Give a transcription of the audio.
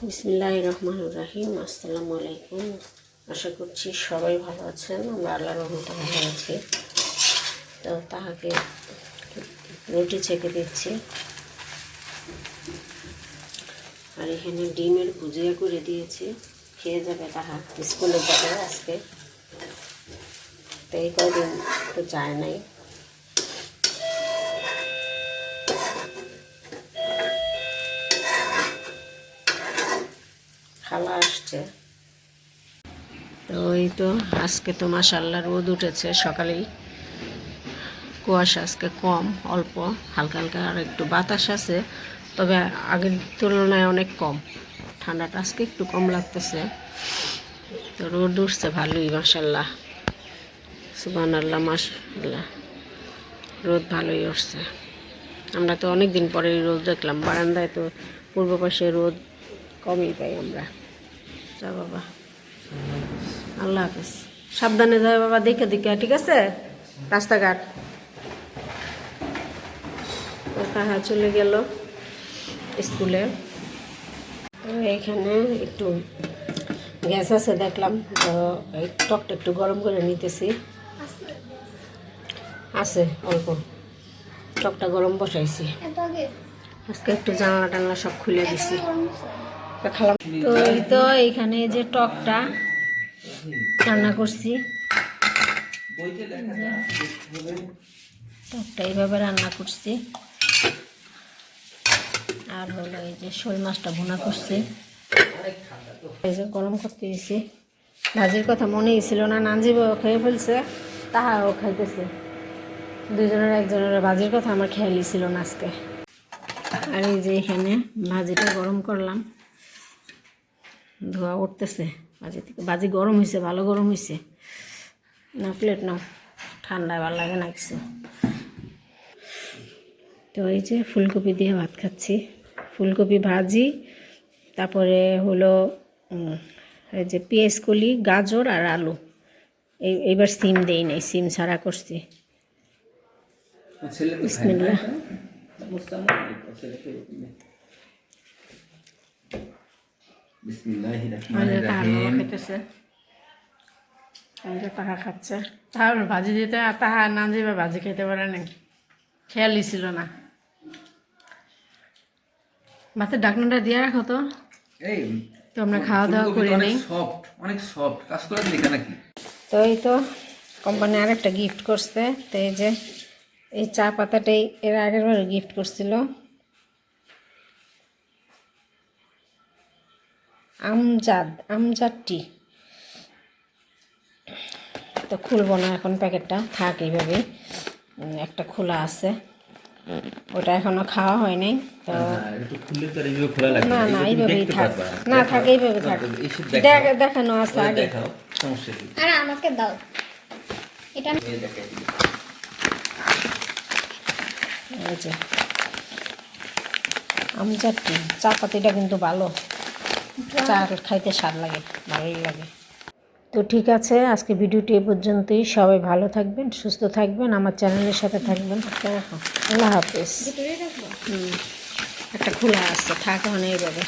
বিসমিল্লাহির রহমানির রহিম। আসসালামু আলাইকুম। আশা করছি সবাই ভালো আছেন। আমরা আল্লাহর রহমতে ভালো আছি। তো তাহাকে রুটি ছেঁকে দিচ্ছি, আর এখানে ডিমের ভুজিয়া করে দিয়েছি। খেয়ে যাবে, তাহা স্কুলে যাবে আজকে। তো এই কদিন তো যায় নাই। খালা আসছে। তো এই তো আজকে তো মাশাআল্লাহ রোদ উঠেছে সকালেই। কুয়াশা আজকে কম, অল্প হালকা হালকা, আর একটু বাতাস আছে, তবে আগের তুলনায় অনেক কম। ঠান্ডাটা আজকে একটু কম লাগতেছে। তো রোদ উঠছে ভালোই, মাশাআল্লাহ, সুবহানাল্লাহ, মাশাআল্লাহ, রোদ ভালোই উঠছে। আমরা তো অনেক দিন পরে রোদ দেখলাম। বারান্দায় তো পূর্ব পাশে রোদ কমই পাই আমরা। যা বাবা, আল্লাহ হাফেজ, সাবধানে যায় বাবা, দেখে দেখে, ঠিক আছে রাস্তাঘাট। তো তাহা চলে গেল স্কুলে। তো এইখানে একটু গ্যাস আছে দেখলাম, তো এই টকটা একটু গরম করে নিতেছি। আছে অল্প, টকটা গরম বসাইছি। আজকে একটু জানলা টানলা সব খুলে দিছি। তো এই তো এইখানে যে টকটা রান্না করছি, টকটা এইভাবে রান্না করছি। আর হলো এই যে শোল মাছটা ভুনা করছি, এই যে গরম করতে দিয়েছি। ভাজির কথা মনেই ছিল না, নানজিবাও খেয়ে ফেলছে, তাহাও খাইতেছে। দুজনের একজনের ভাজির কথা আমার খেয়ালই ছিল না আজকে। আর এই যে এখানে ভাজিটা গরম করলাম, ধোয়া উঠতেছে ভাজি থেকে। ভাজি গরম হয়েছে, ভালো গরম হয়েছে। না প্লেট নাও, ঠান্ডায় ভালো লাগে না কিছু। তো এই যে ফুলকপি দিয়ে ভাত খাচ্ছি, ফুলকপি ভাজি, তারপরে হলো এই যে পেঁয়াজ কলি, গাজর আর আলু। এইবার সিম দেই নাই, সিম ছাড়া করছি। বিসমিল্লাহ। খেতেছে, তাহা খাচ্ছে। তাহার ভাজি দিতে, আর তাহা না যাবে ভাজি খেতে পারে না, খেয়ালই ছিল না। ভাতের ঢাকনাটা দিয়ে রাখো তো। তো আমরা খাওয়া দাওয়া করে নেই। অনেক সফট কাজ করে দিলি নাকি? তো এই তো কোম্পানি আরেকটা গিফট করছে। তো এই যে এই চা পাতাটাই এর আগের বার গিফট করছিল। আমজাদ টি। তো খুলবো না এখন, প্যাকেটটা থাক এইভাবে। একটা খোলা আছে, ওটা এখনো খাওয়া হয় নাই। তো না না, এইভাবেই থাক, না থাক, এইভাবে থাক। দেখানো আছে আগে। আরে আমাকে দাও এটা। এই যে আমজাদ টি, চা পাতিটা কিন্তু ভালো, চা খাইতে স্বাদ লাগে, ভালোই লাগে। তো ঠিক আছে, আজকে ভিডিওটি এ পর্যন্তই। সবাই ভালো থাকবেন, সুস্থ থাকবেন, আমার চ্যানেলের সাথে থাকবেন। আল্লাহ হাফেজ। একটা খোলা আছে, থাক মানে এইভাবে।